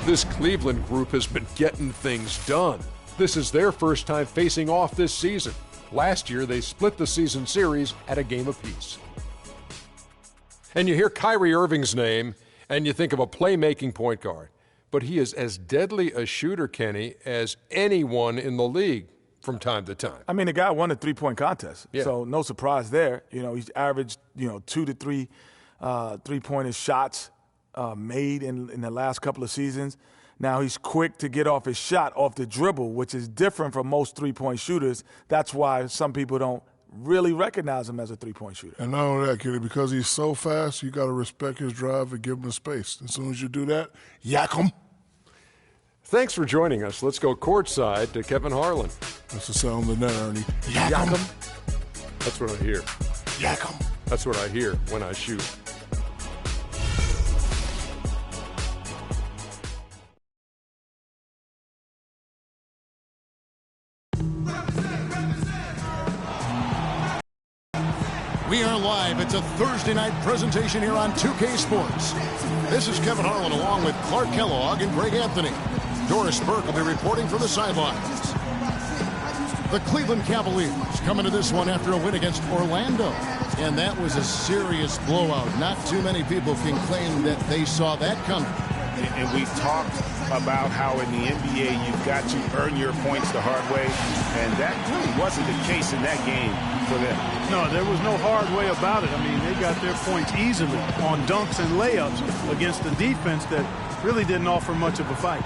This Cleveland group has been getting things done. This is their first time facing off this season. Last year, they split the season series at a game apiece. And you hear Kyrie Irving's name, and you think of a playmaking point guard. But he is as deadly a shooter, Kenny, as anyone in the league from time to time. I mean, the guy won a three-point contest, yeah. So no surprise there. He's averaged, 2 to 3 three-pointer shots made in the last couple of seasons. Now he's quick to get off his shot off the dribble, which is different from most three-point shooters. That's why some people don't really recognize him as a three-point shooter. And not only that, Kenny, because he's so fast, you got to respect his drive and give him the space. As soon as you do that, yak him. Thanks for joining us. Let's go courtside to Kevin Harlan. That's the sound of the net, Ernie. Yak him. That's what I hear. Yak him. That's what I hear when I shoot. We are live. It's a Thursday night presentation here on 2K Sports. This is Kevin Harlan along with Clark Kellogg and Greg Anthony. Doris Burke will be reporting from the sidelines. The Cleveland Cavaliers come into this one after a win against Orlando. And that was a serious blowout. Not too many people can claim that they saw that coming. And we talked about how in the NBA you've got to earn your points the hard way. And that really wasn't the case in that game for them. No, there was no hard way about it. I mean, they got their points easily on dunks and layups against a defense that really didn't offer much of a fight.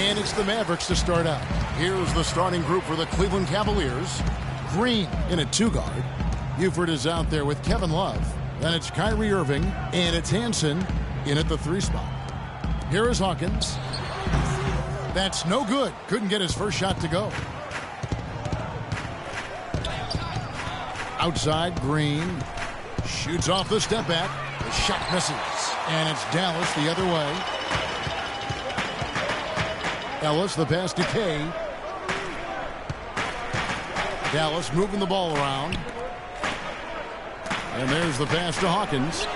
And it's the Mavericks to start out. Here's the starting group for the Cleveland Cavaliers. Green in at 2-guard. Buford is out there with Kevin Love. Then it's Kyrie Irving, and it's Hansen in at the 3 spot. Here is Hawkins. That's no good. Couldn't get his first shot to go. Outside, Green. Shoots off the step back. The shot misses. And it's Dallas the other way. Ellis, the pass to Kay. Dallas moving the ball around. And there's the pass to Hawkins.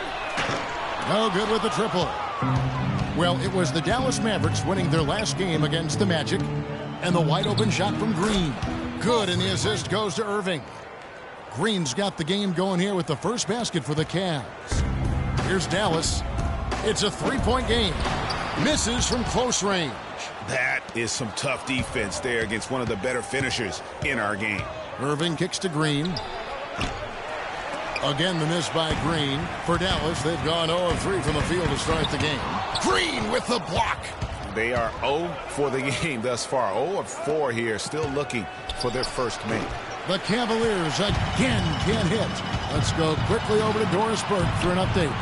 No good with the triple. Well, it was the Dallas Mavericks winning their last game against the Magic. And the wide open shot from Green. Good, and the assist goes to Irving. Green's got the game going here with the first basket for the Cavs. Here's Dallas. It's a 3-point game. Misses from close range. That is some tough defense there against one of the better finishers in our game. Irving kicks to Green. Again, the miss by Green. For Dallas, they've gone 0 of 3 from the field to start the game. Green with the block. They are 0 for the game thus far. 0 of 4 here, still looking for their first make. The Cavaliers again can't hit. Let's go quickly over to Doris Burke for an update.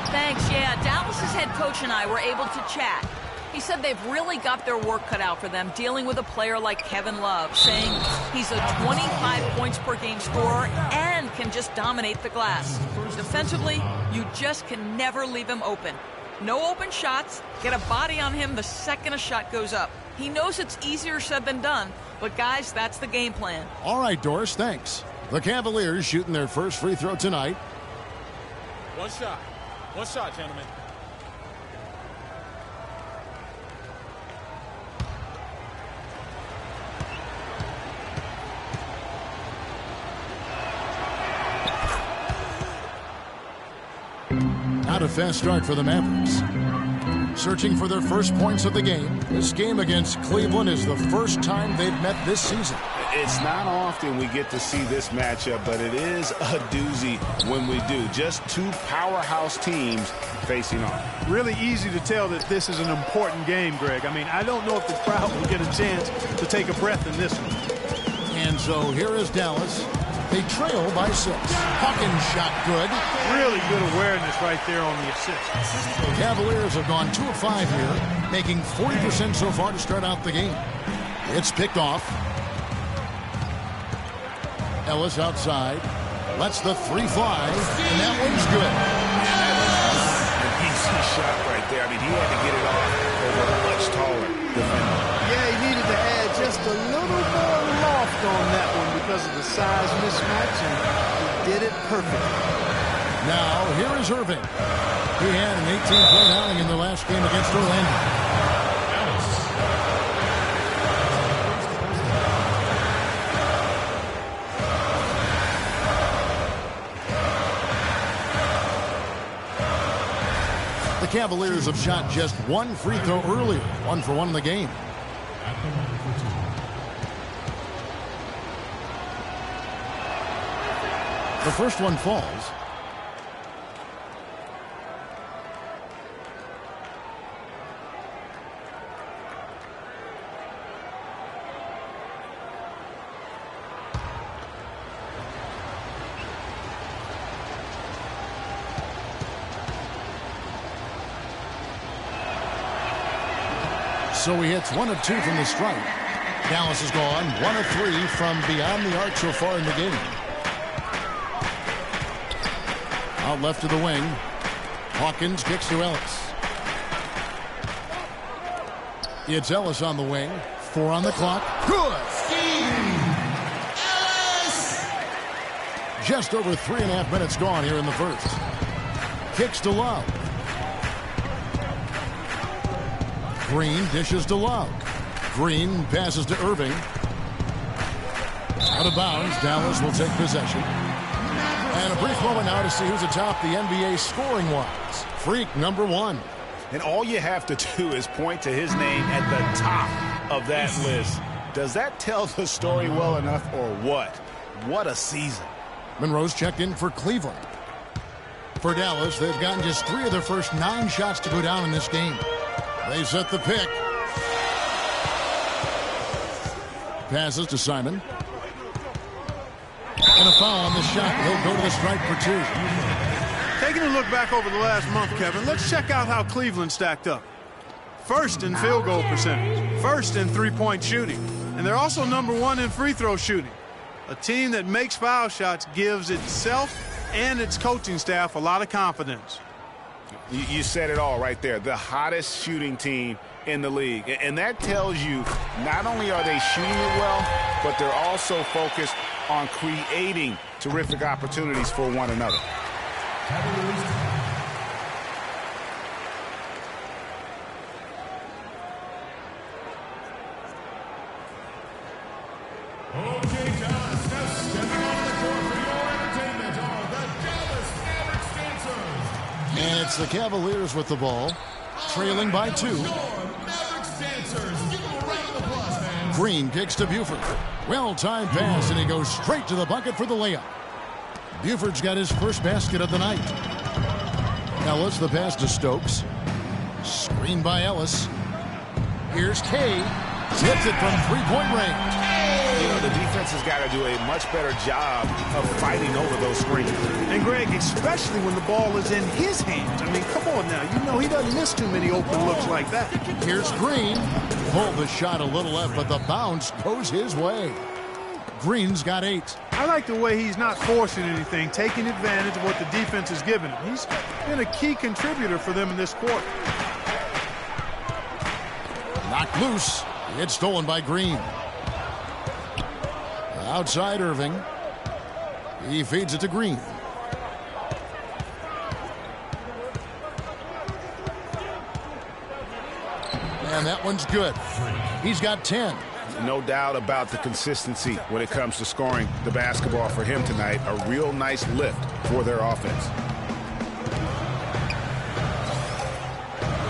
Thanks. Yeah, Dallas's head coach and I were able to chat. He said they've really got their work cut out for them dealing with a player like Kevin Love, saying he's a 25 points per game scorer and can just dominate the glass. Defensively, you just can never leave him open. No open shots, get a body on him the second a shot goes up. He knows it's easier said than done, but guys, that's the game plan. All right, Doris, thanks. The Cavaliers shooting their first free throw tonight. One shot, gentlemen. Not a fast start for the Mavericks. Searching for their first points of the game. This game against Cleveland is the first time they've met this season. It's not often we get to see this matchup, but it is a doozy when we do. Just two powerhouse teams facing off. Really easy to tell that this is an important game, Greg. I mean, I don't know if the crowd will get a chance to take a breath in this one. And so here is Dallas. They trail by 6. Hawkins shot good. Really good awareness right there on the assist. The Cavaliers have gone 2 of 5 here, making 40% so far to start out the game. It's picked off. Ellis outside. Lets the 3 fly, and that one's good. An easy shot right there. I mean, he had to get it off over a much taller defender. Yeah, he needed to add just a little more loft on that one because of the size mismatch, and perfect. Now, here is Irving. He had an 18-point outing in their last game against Orlando. The Cavaliers have shot just one free throw earlier, 1 for 1 in the game. The first one falls. So he hits 1 of 2 from the stripe. Dallas has gone 1 of 3 from beyond the arc so far in the game. Out left to the wing. Hawkins kicks to Ellis. It's Ellis on the wing. 4 on the clock. Good. Ellis! Just over 3.5 minutes gone here in the first. Kicks to Love. Green dishes to Love. Green passes to Irving. Out of bounds. Dallas will take possession. And a brief moment now to see who's atop the NBA scoring-wise. Freak number 1. And all you have to do is point to his name at the top of that list. Does that tell the story well enough or what? What a season. Monroe's checked in for Cleveland. For Dallas, they've gotten just 3 of their first 9 shots to go down in this game. They set the pick. Passes to Simon. And a foul on the shot. He'll go to the stripe for 2. Taking a look back over the last month, Kevin, let's check out how Cleveland stacked up. First in field goal percentage. First in three-point shooting. And they're also number 1 in free throw shooting. A team that makes foul shots gives itself and its coaching staff a lot of confidence. You said it all right there. The hottest shooting team in the league. And that tells you not only are they shooting it well, but they're also focused on creating terrific opportunities for one another. Okay, Dallas, now stepping on the court for your entertainment are the Dallas Mavericks dancers. And it's the Cavaliers with the ball, trailing by 2. Mavericks dancers, give them a round of applause, man. Green kicks to Buford. Well-timed pass, and he goes straight to the bucket for the layup. Buford's got his first basket of the night. Ellis, the pass to Stokes. Screen by Ellis. Here's Kay. Hits it from three-point range. You know, the defense has got to do a much better job of fighting over those screens. And, Greg, especially when the ball is in his hands. I mean, come on now. You know he doesn't miss too many open looks like that. Here's Green. Pulled the shot a little left, but the bounce goes his way. Green's got 8. I like the way he's not forcing anything, taking advantage of what the defense is giving him. He's been a key contributor for them in this quarter. Knocked loose. It's stolen by Green. Outside Irving. He feeds it to Green. And that one's good. He's got 10. No doubt about the consistency when it comes to scoring the basketball for him tonight. A real nice lift for their offense.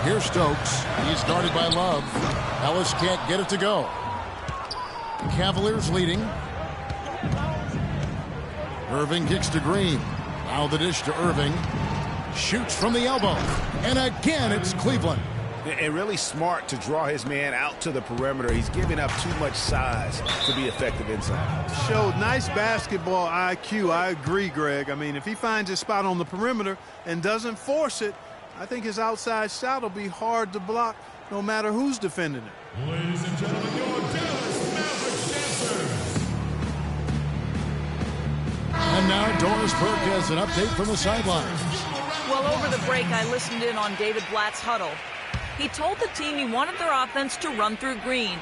Here's Stokes. He's guarded by Love. Ellis can't get it to go. Cavaliers leading. Irving kicks to Green. Now the dish to Irving. Shoots from the elbow. And again, it's Cleveland. And really smart to draw his man out to the perimeter. He's giving up too much size to be effective inside. Showed nice basketball IQ. I agree, Greg. I mean, if he finds his spot on the perimeter and doesn't force it, I think his outside shot will be hard to block no matter who's defending it. Ladies and gentlemen, your Dallas Mavericks dancers. And now Doris Burke has an update from the sidelines. Well, over the break, I listened in on David Blatt's huddle. He told the team he wanted their offense to run through Green.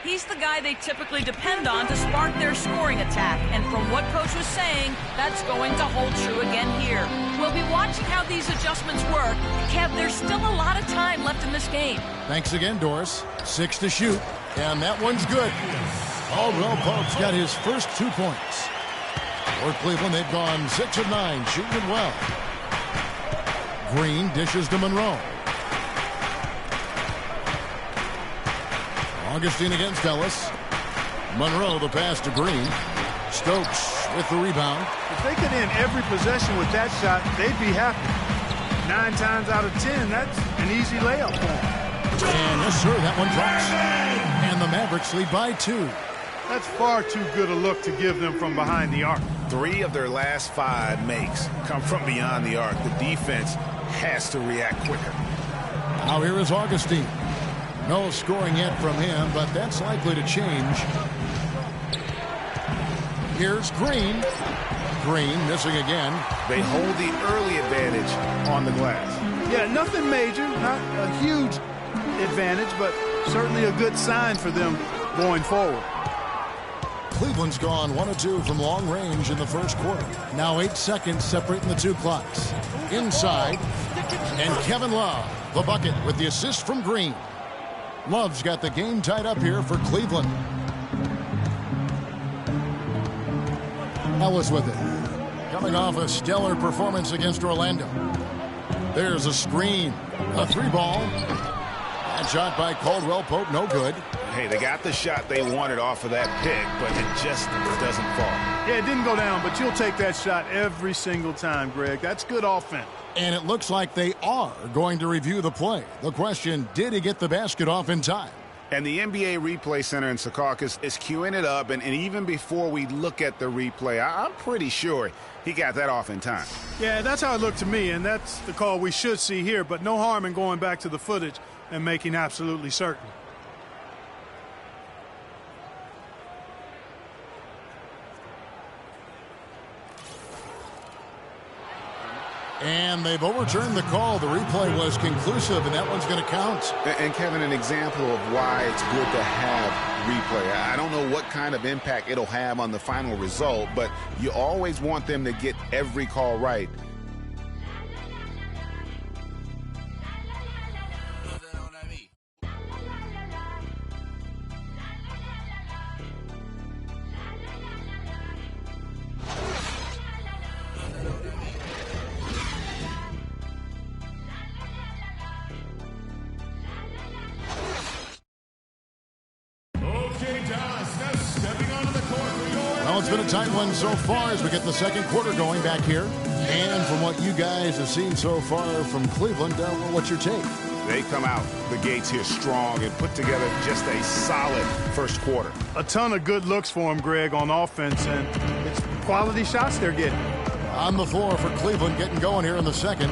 He's the guy they typically depend on to spark their scoring attack. And from what Coach was saying, that's going to hold true again here. We'll be watching how these adjustments work. Kev, there's still a lot of time left in this game. Thanks again, Doris. 6 to shoot, and that one's good. Caldwell Pope's got his first 2 points. For Cleveland, they've gone 6 of 9, shooting it well. Green dishes to Monroe. Augustine against Ellis. Monroe, the pass to Green. Stokes with the rebound. If they could end every possession with that shot, they'd be happy. 9 times out of 10, that's an easy layup for them. And yes, sir, that one drops. And the Mavericks lead by 2. That's far too good a look to give them from behind the arc. 3 of their last 5 makes come from beyond the arc. The defense has to react quicker. Now here is Augustine. No scoring yet from him, but that's likely to change. Here's Green. Green missing again. They hold the early advantage on the glass. Yeah, nothing major, not a huge advantage, but certainly a good sign for them going forward. Cleveland's gone 1 of 2 from long range in the first quarter. Now 8 seconds separating the 2 clocks. Inside, and Kevin Love, the bucket with the assist from Green. Love's got the game tied up here for Cleveland. Ellis with it. Coming off a stellar performance against Orlando. There's a screen. A 3-ball. That shot by Caldwell Pope, no good. Hey, they got the shot they wanted off of that pick, but it just doesn't fall. Yeah, it didn't go down, but you'll take that shot every single time, Greg. That's good offense. And it looks like they are going to review the play. The question, did he get the basket off in time? And the NBA Replay Center in Secaucus is queuing it up, and even before we look at the replay, I'm pretty sure he got that off in time. Yeah, that's how it looked to me, and that's the call we should see here, but no harm in going back to the footage and making absolutely certain. And they've overturned the call. The replay was conclusive, and that one's going to count. And, Kevin, an example of why it's good to have replay. I don't know what kind of impact it'll have on the final result, but you always want them to get every call right. Well, it's been a tight one so far as we get the second quarter going back here. And from what you guys have seen so far from Cleveland, what's your take? They come out the gates here strong and put together just a solid first quarter. A ton of good looks for them, Greg, on offense, and it's quality shots they're getting. On the floor for Cleveland, getting going here in the second.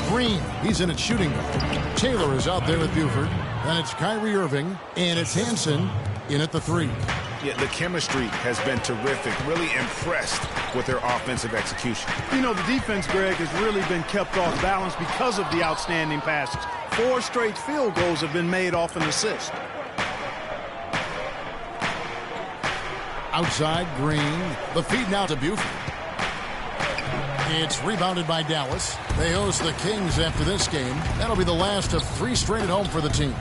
Green, he's in at shooting guard. Taylor is out there with Buford. Then it's Kyrie Irving, and it's Hansen in at the 3. Yeah, the chemistry has been terrific. Really impressed with their offensive execution. You know, the defense, Greg, has really been kept off balance because of the outstanding passes. 4 straight field goals have been made off an assist. Outside, Green. The feed now to Buford. It's rebounded by Dallas. They host the Kings after this game. That'll be the last of 3 straight at home for the team.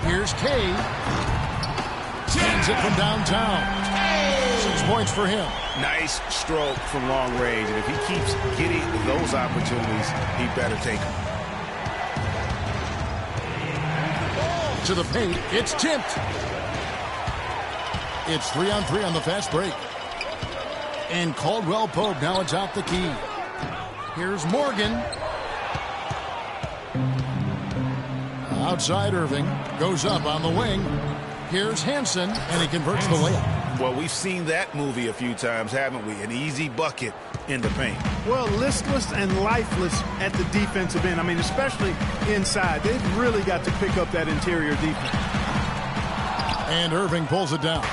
Here's Kay. Sends it from downtown. 6 points for him. Nice stroke from long range, and if he keeps getting those opportunities, he better take them. To the paint, it's tipped. It's 3-on-3 on the fast break. And Caldwell Pope now atop the key. Here's Morgan. Outside Irving. Goes up on the wing. Here's Hansen, and he converts the layup. Well, we've seen that movie a few times, haven't we? An easy bucket in the paint. Well, listless and lifeless at the defensive end. I mean, especially inside. They've really got to pick up that interior defense. And Irving pulls it down.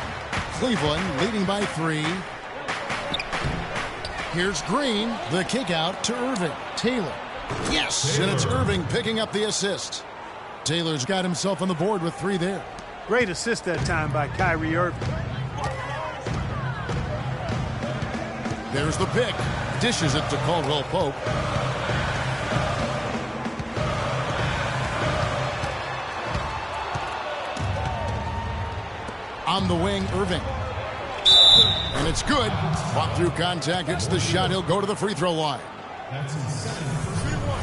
Cleveland leading by 3. Here's Green. The kick out to Irving. Taylor. Yes! And it's Irving picking up the assist. Taylor's got himself on the board with 3 there. Great assist that time by Kyrie Irving. There's the pick. Dishes it to Caldwell Pope. On the wing, Irving. And it's good. Fought through contact. It's the shot. He'll go to the free throw line.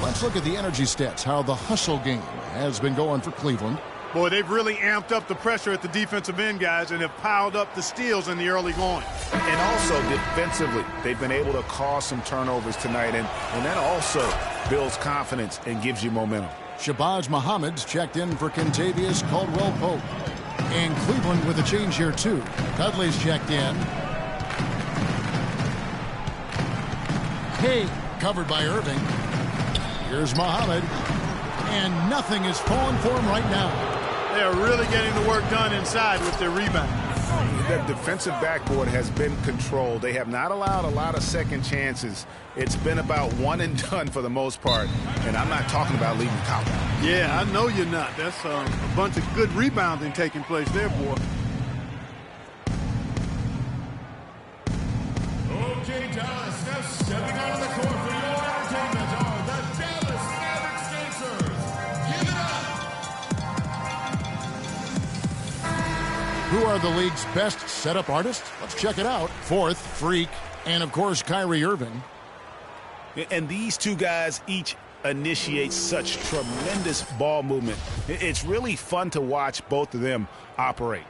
Let's look at the energy stats, how the hustle game has been going for Cleveland. Boy, they've really amped up the pressure at the defensive end, guys, and have piled up the steals in the early going. And also defensively, they've been able to cause some turnovers tonight, and that also builds confidence and gives you momentum. Shabazz Muhammad's checked in for Kentavious Caldwell-Pope. And Cleveland with a change here, too. Dudley's checked in. Hey, covered by Irving. Here's Muhammad. And nothing is falling for him right now. They are really getting the work done inside with their rebound. The defensive backboard has been controlled. They have not allowed a lot of second chances. It's been about one and done for the most part. And I'm not talking about leaving the top. Yeah, I know you're not. That's a bunch of good rebounding taking place there, boy. Okay, Dallas, now stepping out of the court for your entertainment are the Dallas Mavericks dancers. Give it up. Who are the league's best setup artists? Let's check it out. Fourth, Freak, and of course, Kyrie Irving. And these two guys each initiate such tremendous ball movement. It's really fun to watch both of them operate.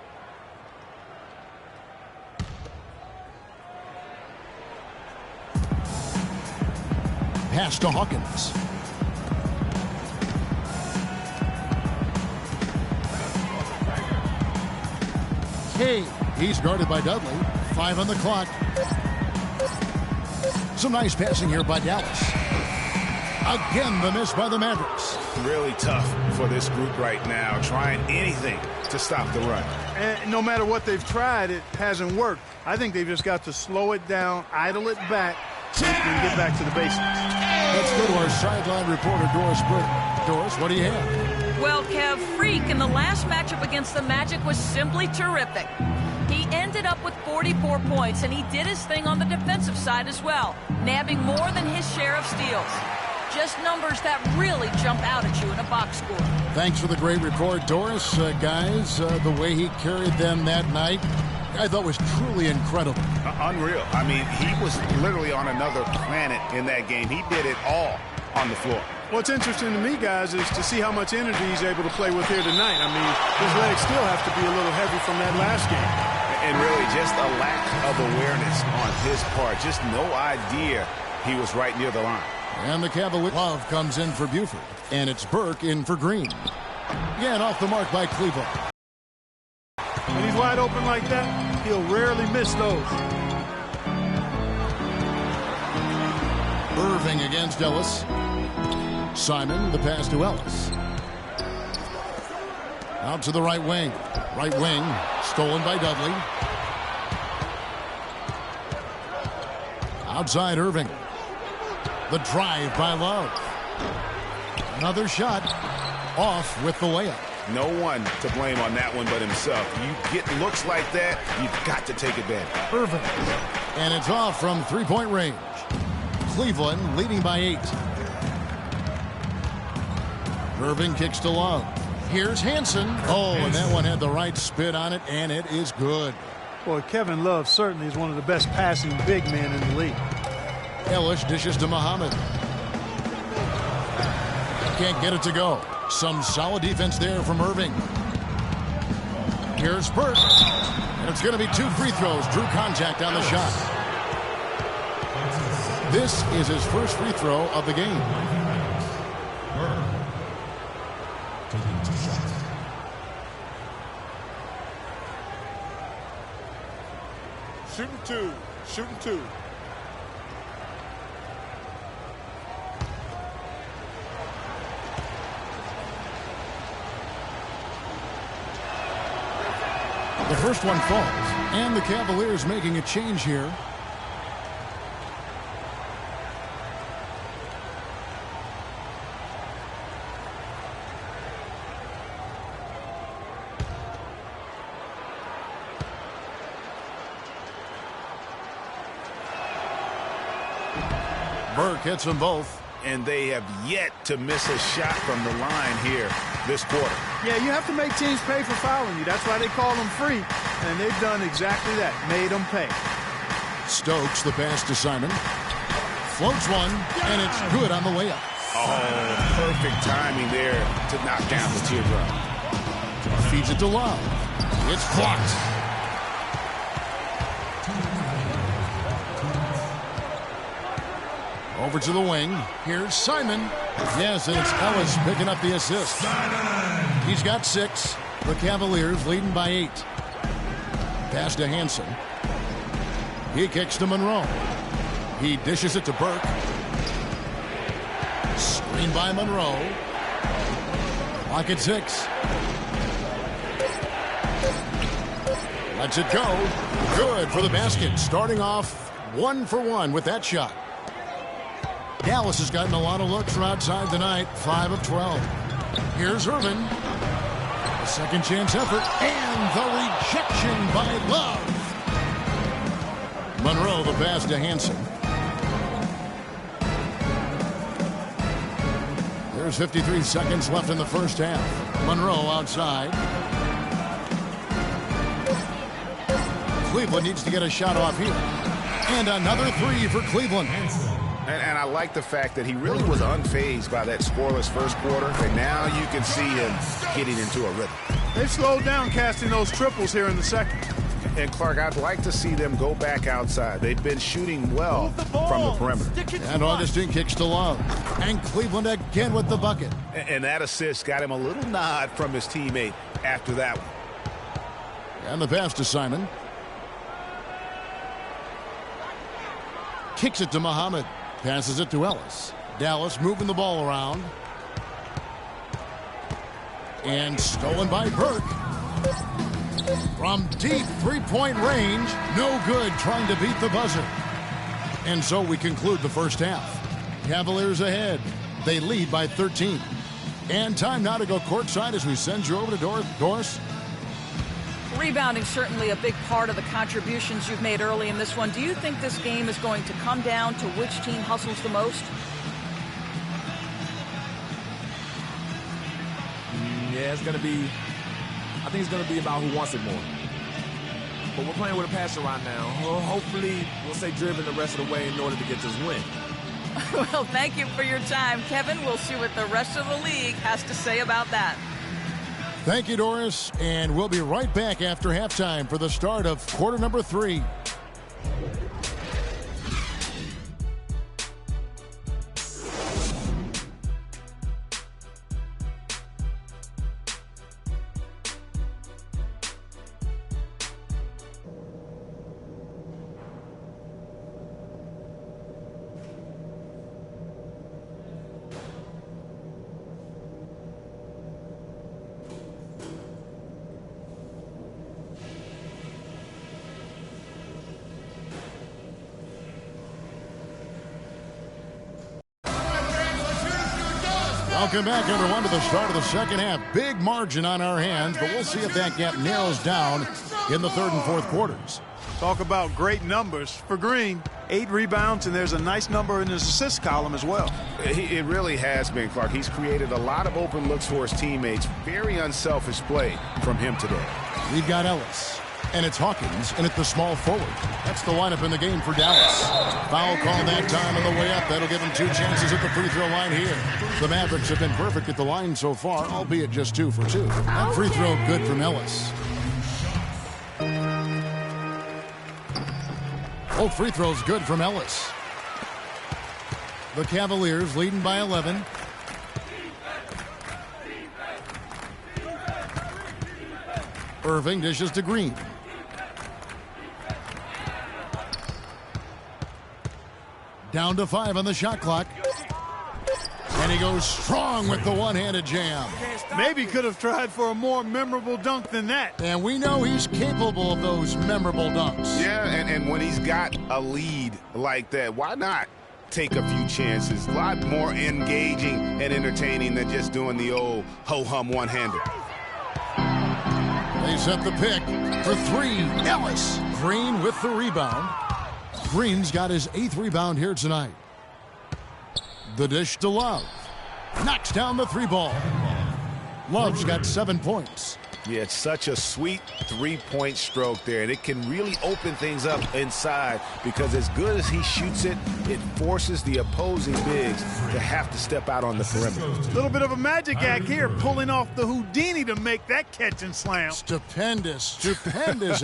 Pass to Hawkins. Hey, he's guarded by Dudley. 5 on the clock. Some nice passing here by Dallas. Again, the miss by the Mavericks. Really tough for this group right now, trying anything to stop the run. And no matter what they've tried, it hasn't worked. I think they've just got to slow it down, idle it back, so we can get back to the basics. Let's go to our sideline reporter, Doris Britt. Doris, what do you have? Well, Kev, Freak in the last matchup against the Magic was simply terrific. He ended up with 44 points, and he did his thing on the defensive side as well, nabbing more than his share of steals. Just numbers that really jump out at you in a box score. Thanks for the great report, Doris. Guys, the way he carried them that night, I thought was truly incredible. Unreal. I mean, he was literally on another planet in that game. He did it all on the floor. What's interesting to me, guys, is to see how much energy he's able to play with here tonight. I mean, his legs still have to be a little heavy from that last game. And really just a lack of awareness on his part. Just no idea he was right near the line. And the Cavalier Love comes in for Buford. And it's Burke in for Green. Again, off the mark by Cleveland. When he's wide open like that, he'll rarely miss those. Irving against Ellis. Simon, the pass to Ellis. Out to the right wing. Right wing, stolen by Dudley. Outside Irving. The drive by Love. Another shot. Off with the layup. No one to blame on that one but himself. You get looks like that, you've got to take advantage. Irving. And it's off from three-point range. Cleveland leading by 8. Irving kicks to Love. Here's Hansen. Oh, and that one had the right spin on it, and it is good. Boy, Kevin Love certainly is one of the best passing big men in the league. Ellis dishes to Muhammad. Can't get it to go. Some solid defense there from Irving. Here's Burke. And it's going to be 2 free throws. Drew contact on the shot. This is his first free throw of the game. Shooting 2. Shooting 2. The first one falls. And the Cavaliers making a change here. Burke hits them both. And they have yet to miss a shot from the line here this quarter. Yeah, you have to make teams pay for fouling you. That's why they call them free. And they've done exactly that, made them pay. Stokes, the pass to Simon. Floats one, and it's good on the way up. Oh, perfect timing there to knock down the teardrop. Feeds it to Love. It's blocked. Over to the wing. Here's Simon. Yes, and it's Ellis picking up the assist. He's got 6. The Cavaliers leading by 8. Pass to Hansen. He kicks to Monroe. He dishes it to Burke. Screen by Monroe. Clock at 6. Lets it go. Good for the basket. Starting off 1 for 1 with that shot. Dallas has gotten a lot of looks from outside tonight. 5 of 12. Here's Irvin. A second chance effort. And the rejection by Love. Monroe the pass to Hansen. There's 53 seconds left in the first half. Monroe outside. Cleveland needs to get a shot off here. And another 3 for Cleveland. And I like the fact that he really was unfazed by that scoreless first quarter. And now you can see him getting into a rhythm. They've slowed down casting those triples here in the second. And, Clark, I'd like to see them go back outside. They've been shooting well from the perimeter. And Augustine kicks to Love. And Cleveland again with the bucket. And that assist got him a little nod from his teammate after that one. And the pass to Simon. Kicks it to Muhammad. Passes it to Ellis. Dallas moving the ball around. And stolen by Burke. From deep three-point range. No good trying to beat the buzzer. And so we conclude the first half. Cavaliers ahead. They lead by 13. And time now to go courtside as we send you over to Doris. Rebounding certainly a big part of the contributions you've made early in this one. Do you think this game is going to come down to which team hustles the most? Yeah, it's going to be, I think it's going to be about who wants it more. But we're playing with a passer right now. Hopefully, we'll stay driven the rest of the way in order to get this win. Well, thank you for your time, Kevin. We'll see what the rest of the league has to say about that. Thank you, Doris, and we'll be right back after halftime for the start of quarter number 3. Welcome back, everyone, to the start of the second half. Big margin on our hands, but we'll see if that gap narrows down in the third and fourth quarters. Talk about great numbers for Green. 8 rebounds, and there's a nice number in his assist column as well. It really has been, Clark. He's created a lot of open looks for his teammates. Very unselfish play from him today. We've got Ellis, and it's Hawkins, and it's the small forward. That's the lineup in the game for Dallas. Foul call that time on the way up. That'll give him 2 chances at the free throw line here. The Mavericks have been perfect at the line so far, albeit just 2 for 2. That free throw good from Ellis. Both free throws good from Ellis. The Cavaliers leading by 11. Irving dishes to Green. Down to 5 on the shot clock. And he goes strong with the one-handed jam. Maybe could have tried for a more memorable dunk than that. And we know he's capable of those memorable dunks. Yeah, and when he's got a lead like that, why not take a few chances? A lot more engaging and entertaining than just doing the old ho-hum one-hander. They set the pick for 3. Ellis. Green with the rebound. Green's got his 8th rebound here tonight. The dish to Love. Knocks down the 3 ball. Love's got 7 points. Yeah, it's such a sweet 3-point stroke there, and it can really open things up inside because as good as he shoots it, it forces the opposing bigs to have to step out on the perimeter. A little bit of a magic act here, pulling off the Houdini to make that catch and slam. Stupendous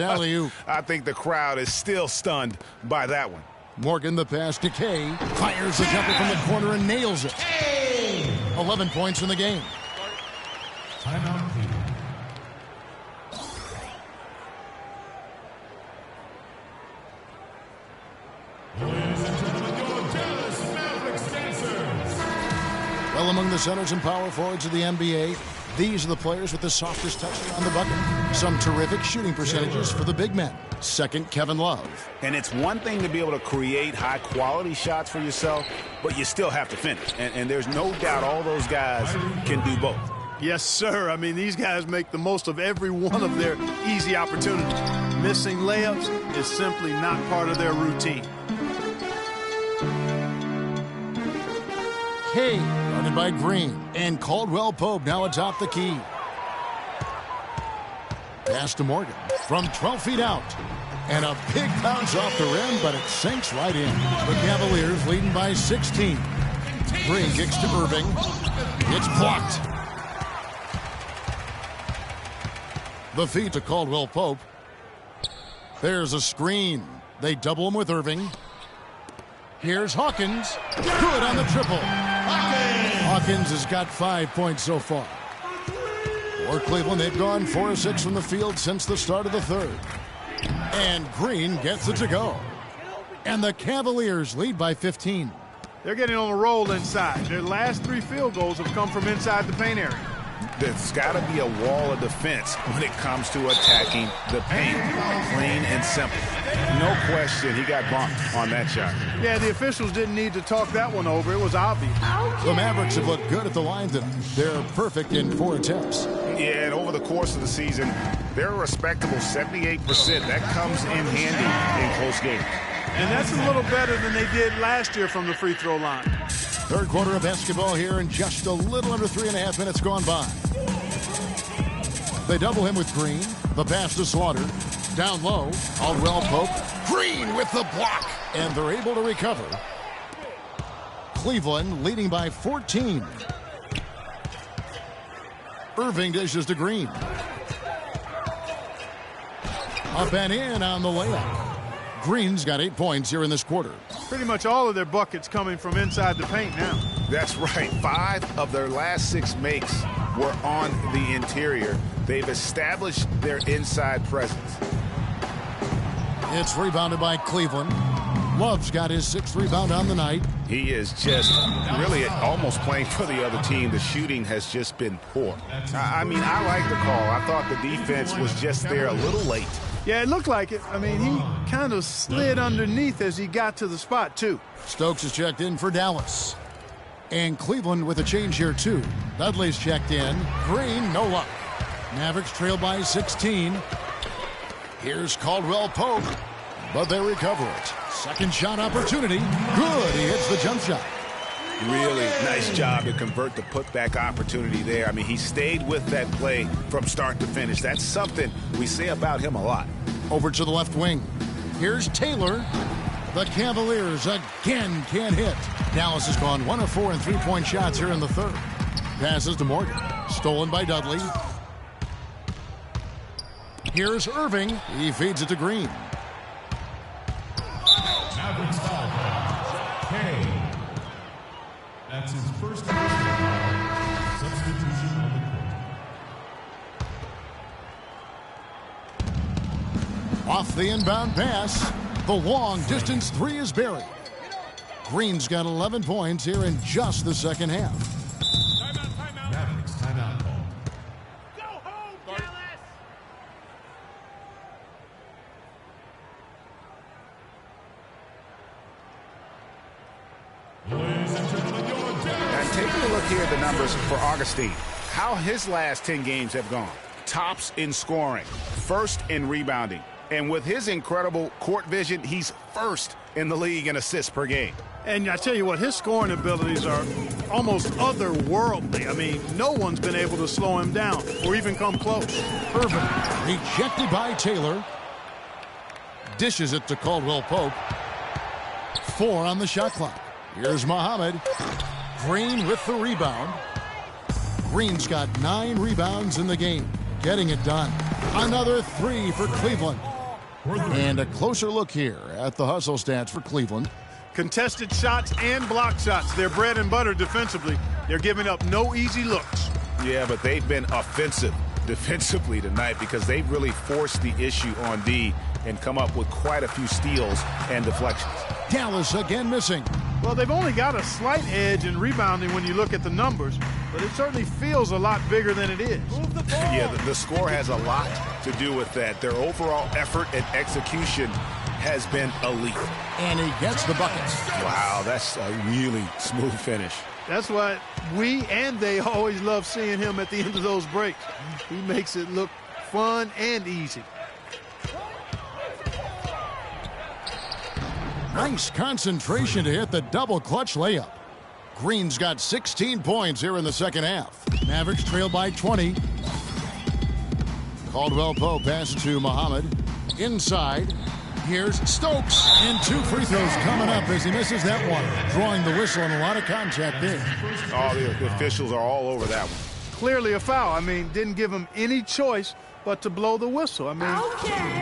alley-oop. I think the crowd is still stunned by that one. Morgan, the pass to Kay, fires the jumper from the corner and nails it. 11 points in the game. Timeout, please. Ladies and gentlemen, your Dallas Mavericks dancers. Well, among the centers and power forwards of the NBA, these are the players with the softest touch on the bucket. Some terrific shooting percentages for the big men. Second, Kevin Love. And it's one thing to be able to create high-quality shots for yourself, but you still have to finish. And there's no doubt all those guys can do both. Yes, sir. I mean, these guys make the most of every one of their easy opportunities. Missing layups is simply not part of their routine. Kay, guarded by Green, and Caldwell Pope now atop the key. Pass to Morgan from 12 feet out. And a big bounce off the rim, but it sinks right in. The Cavaliers leading by 16. Green kicks to Irving. It's blocked. The feed to Caldwell Pope. There's a screen. They double him with Irving. Here's Hawkins. Good on the triple. Hawkins has got 5 points so far. For Cleveland, they've gone 4 of 6 from the field since the start of the third. And Green gets it to go. And the Cavaliers lead by 15. They're getting on a roll inside. Their last 3 field goals have come from inside the paint area. There's got to be a wall of defense when it comes to attacking the paint. Plain and simple. No question he got bumped on that shot. Yeah, the officials didn't need to talk that one over. It was obvious. The Mavericks have looked good at the line tonight. They're perfect in 4 attempts. Yeah, and over the course of the season, they're a respectable 78%. That comes in handy in close games. And that's a little better than they did last year from the free throw line. Third quarter of basketball here, and just a little under 3.5 minutes gone by. They double him with Green. The pass to Slaughter. Down low. Caldwell Pope. Green with the block. And they're able to recover. Cleveland leading by 14. Irving dishes to Green. Up and in on the layup. Green's got 8 points here in this quarter. Pretty much all of their buckets coming from inside the paint now. That's right. 5 of their last 6 makes were on the interior. They've established their inside presence. It's rebounded by Cleveland. Love's got his 6th rebound on the night. He is just really almost playing for the other team. The shooting has just been poor. I mean, I like the call. I thought the defense was just there a little late. Yeah, it looked like it. I mean, he kind of slid underneath as he got to the spot, too. Stokes is checked in for Dallas. And Cleveland with a change here, too. Dudley's checked in. Green, no luck. Mavericks trail by 16. Here's Caldwell Pope, but they recover it. Second shot opportunity. Good. He hits the jump shot. Really nice job to convert the putback opportunity there. I mean, he stayed with that play from start to finish. That's something we say about him a lot. Over to the left wing. Here's Taylor. The Cavaliers again can't hit. Dallas has gone 1 of 4 in 3-point shots here in the third. Passes to Morgan. Stolen by Dudley. Here's Irving. He feeds it to Green. Mavericks foul. Kay. That's his first substitution on the court. Off the inbound pass. The long distance 3 is buried. Green's got 11 points here in just the second half. Timeout. Mavericks timeout call. Go home, Dallas! Ladies and gentlemen, your Dallas. And taking a look here at the numbers for Augustine, how his last 10 games have gone. Tops in scoring, first in rebounding, And with his incredible court vision, he's first in the league in assists per game. And I tell you what, his scoring abilities are almost otherworldly. I mean, no one's been able to slow him down or even come close. Phrophet rejected by Taylor. Dishes it to Caldwell Pope. 4 on the shot clock. Here's Muhammad. Green with the rebound. Green's got 9 rebounds in the game. Getting it done. Another 3 for Cleveland. And a closer look here at the hustle stats for Cleveland. Contested shots and block shots. They're bread and butter defensively. They're giving up no easy looks. Yeah, but they've been offensive defensively tonight because they've really forced the issue on D and come up with quite a few steals and deflections. Dallas again missing. Well, they've only got a slight edge in rebounding when you look at the numbers, but it certainly feels a lot bigger than it is. Move the ball. Yeah, the score has a lot to do with that. Their overall effort and execution has been elite. And he gets the buckets. Wow, that's a really smooth finish. That's why we and they always love seeing him at the end of those breaks. He makes it look fun and easy. Nice concentration to hit the double clutch layup. Green's got 16 points here in the second half. Mavericks trail by 20. Caldwell Pope pass to Muhammad. Inside. Here's Stokes. And 2 free throws coming up as he misses that one. Drawing the whistle and a lot of contact there. Oh, the officials are all over that one. Clearly a foul. I mean, didn't give him any choice but to blow the whistle. I mean,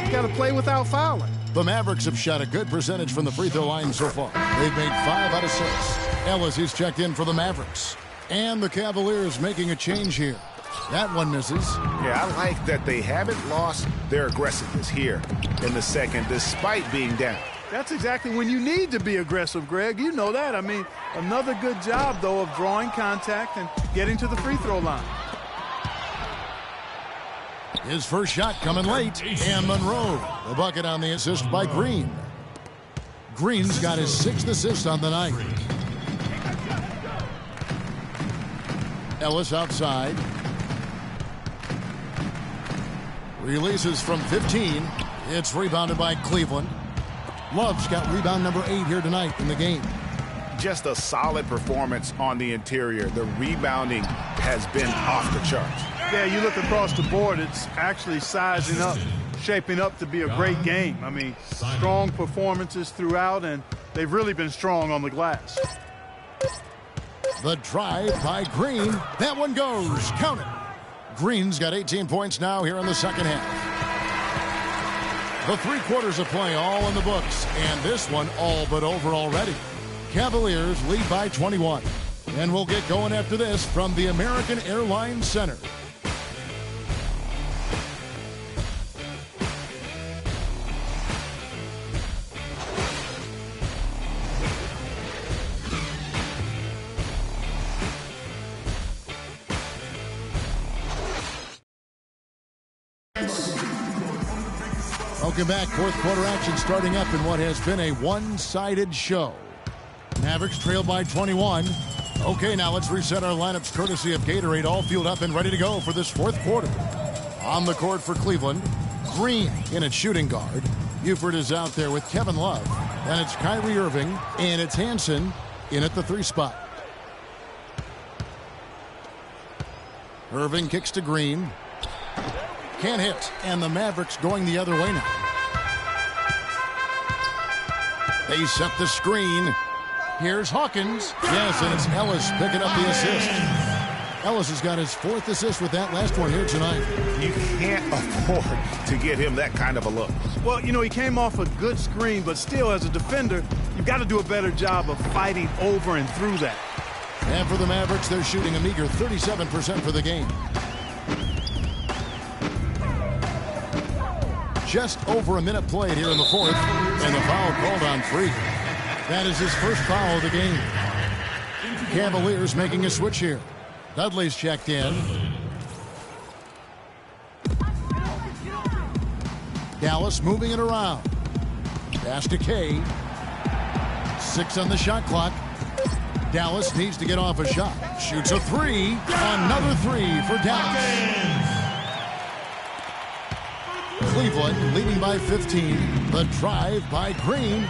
you got to play without fouling. The Mavericks have shot a good percentage from the free throw line so far. They've made 5 out of 6. Ellis is checked in for the Mavericks. And the Cavaliers making a change here. That one misses. Yeah, I like that they haven't lost their aggressiveness here in the second despite being down. That's exactly when you need to be aggressive, Greg. You know that. I mean, another good job, though, of drawing contact and getting to the free throw line. His first shot coming late. And Monroe, the bucket on the assist by Green. Green's got his 6th assist on the night. Ellis outside. Releases from 15. It's rebounded by Cleveland. Love's got rebound number 8 here tonight in the game. Just a solid performance on the interior. The rebounding has been off the charts. Yeah, you look across the board, it's actually sizing up, shaping up to be a great game. I mean, strong performances throughout, and they've really been strong on the glass. The drive by Green. That one goes. Count it. Green's got 18 points now here in the second half. The 3 quarters of play all in the books, and this one all but over already. Cavaliers lead by 21. And we'll get going after this from the American Airlines Center. Welcome back. 4th quarter action starting up in what has been a one-sided show. Mavericks trail by 21. Okay, now let's reset our lineups courtesy of Gatorade, all fueled up and ready to go for this 4th quarter. On the court for Cleveland, Green in at shooting guard. Buford is out there with Kevin Love. And it's Kyrie Irving, and it's Hansen in at the 3 spot. Irving kicks to Green. Can't hit, and the Mavericks going the other way now. They set the screen. Here's Hawkins. Yes, and it's Ellis picking up the assist. Ellis has got his 4th assist with that last one here tonight. You can't afford to get him that kind of a look. Well, you know, he came off a good screen, but still, as a defender, you've got to do a better job of fighting over and through that. And for the Mavericks, they're shooting a meager 37% for the game. Just over a minute played here in the 4th, and the foul called on Free. That is his first foul of the game. Cavaliers making a switch here. Dudley's checked in. Dallas moving it around. Pass to Kay. 6 on the shot clock. Dallas needs to get off a shot. Shoots a 3. Another 3 for Dallas. Cleveland leading by 15. The drive by Green.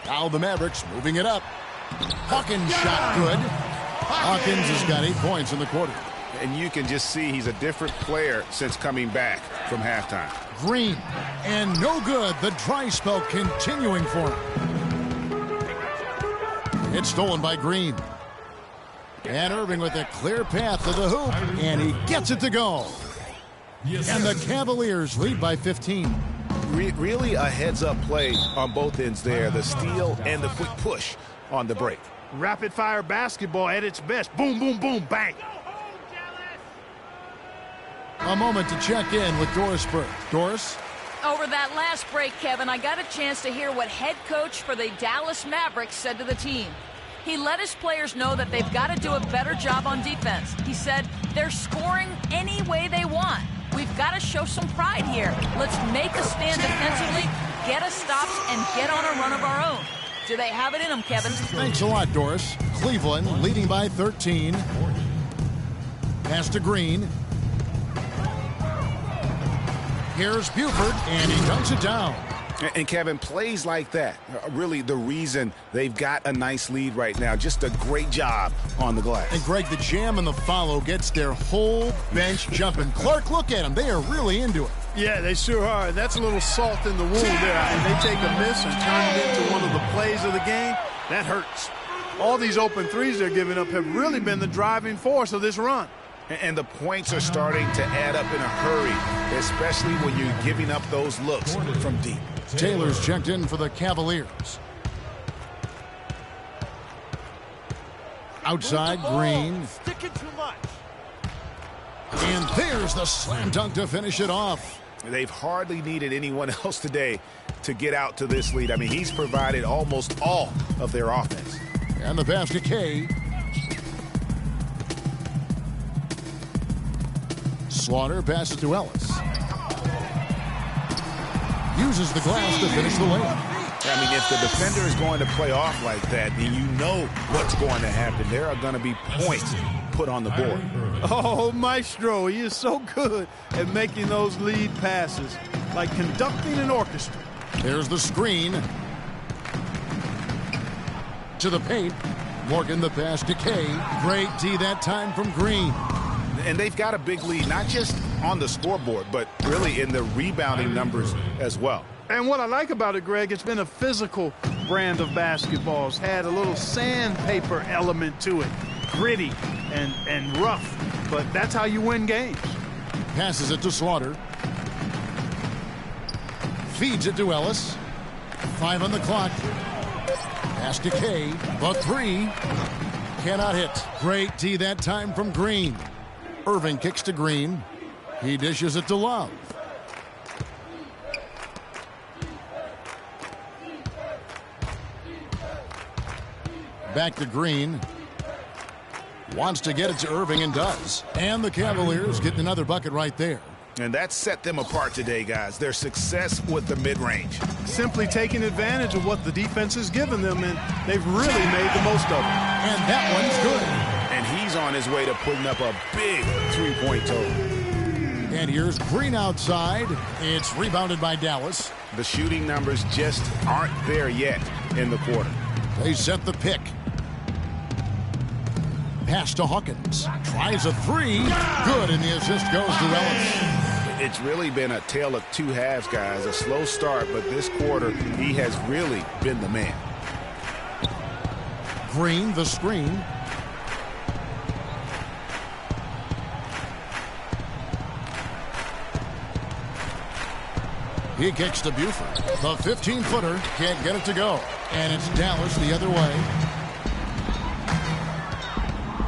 Now the Mavericks moving it up. Hawkins shot good. Hawkins has got 8 points in the quarter. And you can just see he's a different player since coming back from halftime. Green, and no good. The dry spell continuing for him. It's stolen by Green. And Irving with a clear path to the hoop, and he gets it to go. And the Cavaliers lead by 15. Really a heads-up play on both ends there. The steal and the quick push on the break. Rapid-fire basketball at its best. Boom, boom, boom, bang. A moment to check in with Doris Burke. Doris? Over that last break, Kevin, I got a chance to hear what head coach for the Dallas Mavericks said to the team. He let his players know that they've got to do a better job on defense. He said they're scoring any way they want. We've got to show some pride here. Let's make a stand defensively, get us stops, and get on a run of our own. Do they have it in them, Kevin? Thanks a lot, Doris. Cleveland leading by 13. Pass to Green. Here's Buford, and he dunks it down. And Kevin, plays like that are really the reason they've got a nice lead right now. Just a great job on the glass. And Greg, the jam and the follow gets their whole bench jumping. Clark, look at them. They are really into it. Yeah, they sure are. That's a little salt in the wound there. And they take a miss and turn it into one of the plays of the game. That hurts. All these open threes they're giving up have really been the driving force of this run. And the points are starting to add up in a hurry, especially when you're giving up those looks from deep. Taylor's checked in for the Cavaliers. Outside, Green. Sticking too much. And there's the slam dunk to finish it off. They've hardly needed anyone else today to get out to this lead. I mean, he's provided almost all of their offense. And the pass to Kay. Slaughter passes to Ellis. Uses the glass to finish the layup. I mean, if the defender is going to play off like that, then you know what's going to happen. There are going to be points put on the board. Oh, Maestro, he is so good at making those lead passes, like conducting an orchestra. There's the screen. To the paint. Morgan the pass to Kay. Great D that time from Green. And they've got a big lead, not just on the scoreboard, but really in the rebounding numbers as well. And what I like about it, Greg, it's been a physical brand of basketball. It's had a little sandpaper element to it. Gritty and rough, but that's how you win games. Passes it to Slaughter. Feeds it to Ellis. 5 on the clock. Pass to Kay. The 3. Cannot hit. Great D that time from Green. Irving kicks to Green. He dishes it to Love. Back to Green. Wants to get it to Irving and does. And the Cavaliers getting another bucket right there. And that set them apart today, guys. Their success with the mid-range. Simply taking advantage of what the defense has given them, and they've really made the most of it. And that one's good. And he's on his way to putting up a big three-point total. And here's Green outside. It's rebounded by Dallas. The shooting numbers just aren't there yet in the quarter. They set the pick. Pass to Hawkins. Tries a 3. Good, and the assist goes to Ellis. It's really been a tale of two halves, guys. A slow start, but this quarter, he has really been the man. Green, the screen. He kicks to Buford. The 15-footer can't get it to go. And it's Dallas the other way.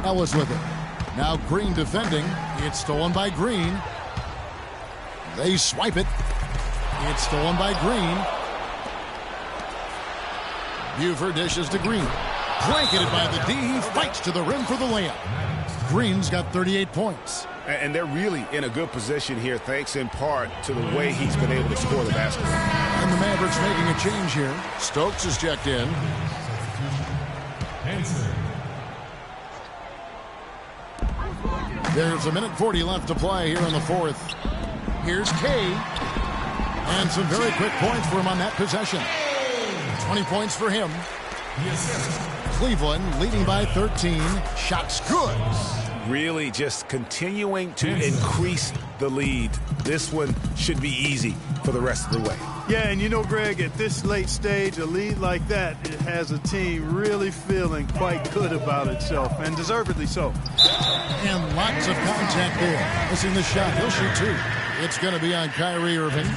Ellis with it. Now Green defending. It's stolen by Green. They swipe it. It's stolen by Green. Buford dishes to Green. Blanketed by the D. He fights to the rim for the layup. Green's got 38 points. And they're really in a good position here, thanks in part to the way he's been able to score the basketball. And the Mavericks making a change here. Stokes is checked in. There's a minute 40 left to play here in the fourth. Here's Kay. And some very quick points for him on that possession. 20 points for him. Cleveland leading by 13. Shots good. Really just continuing to increase the lead. This one should be easy for the rest of the way. Yeah, and you know, Greg, at this late stage, a lead like that, it has a team really feeling quite good about itself, and deservedly so. And lots of contact there. Missing the shot. He'll shoot two. It's going to be on Kyrie Irving.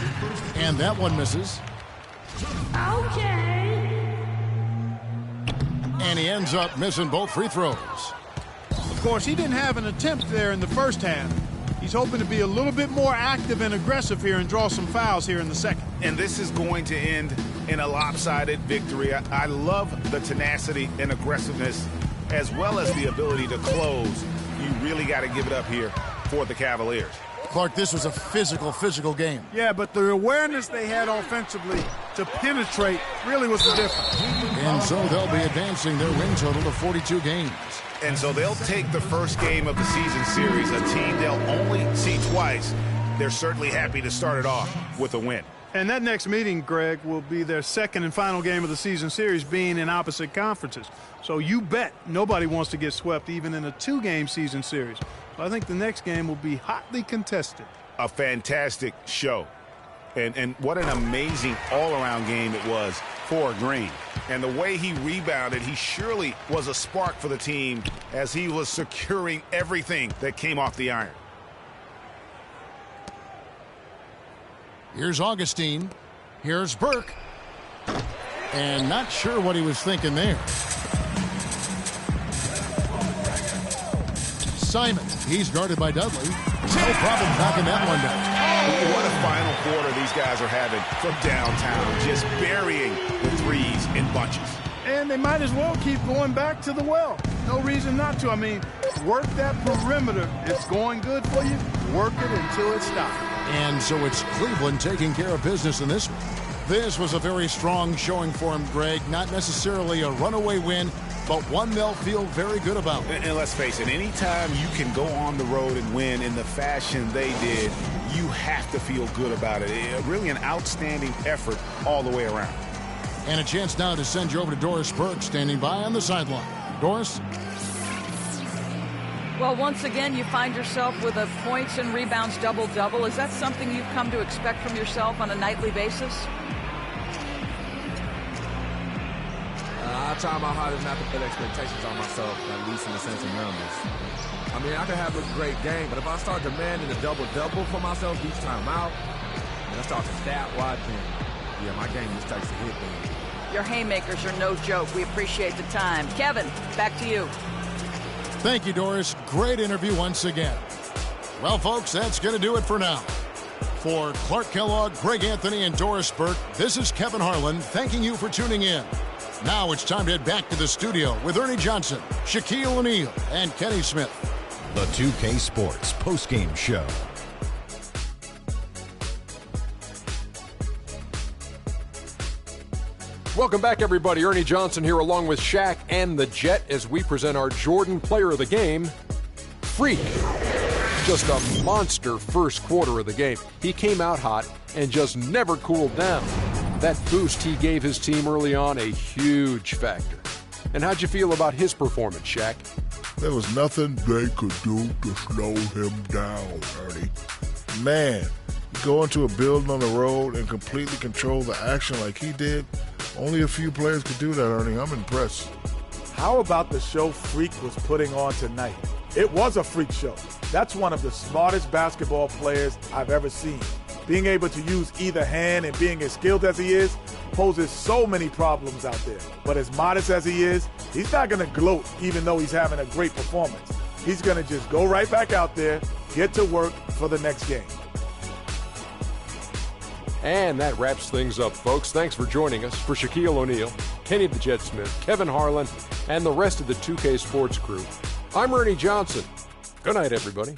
And that one misses. Okay. And he ends up missing both free throws. Of course, he didn't have an attempt there in the first half. He's hoping to be a little bit more active and aggressive here and draw some fouls here in the second. And this is going to end in a lopsided victory. I love the tenacity and aggressiveness as well as the ability to close. You really got to give it up here for the Cavaliers. Clark, this was a physical game. Yeah, but the awareness they had offensively to penetrate really was the difference. And so they'll be advancing their win total to 42 games. And so they'll take the first game of the season series, a team they'll only see twice. They're certainly happy to start it off with a win. And that next meeting, Greg, will be their second and final game of the season series, being in opposite conferences. So you bet nobody wants to get swept even in a two-game season series. So I think the next game will be hotly contested. A fantastic show. And what an amazing all-around game it was for Green. And the way he rebounded, he surely was a spark for the team as he was securing everything that came off the iron. Here's Augustine. Here's Burke. And not sure what he was thinking there. Simon. He's guarded by Dudley. No problem knocking that one down. What a final quarter these guys are having from downtown. Just burying the threes in bunches. And they might as well keep going back to the well. No reason not to. I mean, work that perimeter. It's going good for you. Work it until it stops. And so it's Cleveland taking care of business in this one. This was a very strong showing for him, Greg. Not necessarily a runaway win, but one they'll feel very good about. And let's face it, anytime you can go on the road and win in the fashion they did, you have to feel good about it. Really an outstanding effort all the way around. And a chance now to send you over to Doris Burke, standing by on the sideline. Doris? Well, once again, you find yourself with a points and rebounds double-double. Is that something you've come to expect from yourself on a nightly basis? I try my hardest not to put expectations on myself, at least in the sense of numbers. I mean, I can have a great game, but if I start demanding a double-double for myself each time out, and I start to stat watching, yeah, my game just takes a hit then. Your haymakers are no joke. We appreciate the time. Kevin, back to you. Thank you, Doris. Great interview once again. Well, folks, that's going to do it for now. For Clark Kellogg, Greg Anthony, and Doris Burke, this is Kevin Harlan thanking you for tuning in. Now it's time to head back to the studio with Ernie Johnson, Shaquille O'Neal, and Kenny Smith. The 2K Sports postgame show. Welcome back, everybody. Ernie Johnson here along with Shaq and the Jet as we present our Jordan Player of the Game, Freak. Just a monster first quarter of the game. He came out hot and just never cooled down. That boost he gave his team early on, a huge factor. And how'd you feel about his performance, Shaq? There was nothing they could do to slow him down, Ernie. Man, go into a building on the road and completely control the action like he did. Only a few players could do that, Ernie. I'm impressed. How about the show Freak was putting on tonight? It was a freak show. That's one of the smartest basketball players I've ever seen. Being able to use either hand and being as skilled as he is poses so many problems out there. But as modest as he is, he's not going to gloat even though he's having a great performance. He's going to just go right back out there, get to work for the next game. And that wraps things up, folks. Thanks for joining us. For Shaquille O'Neal, Kenny the Jet Smith, Kevin Harlan, and the rest of the 2K Sports crew, I'm Ernie Johnson. Good night, everybody.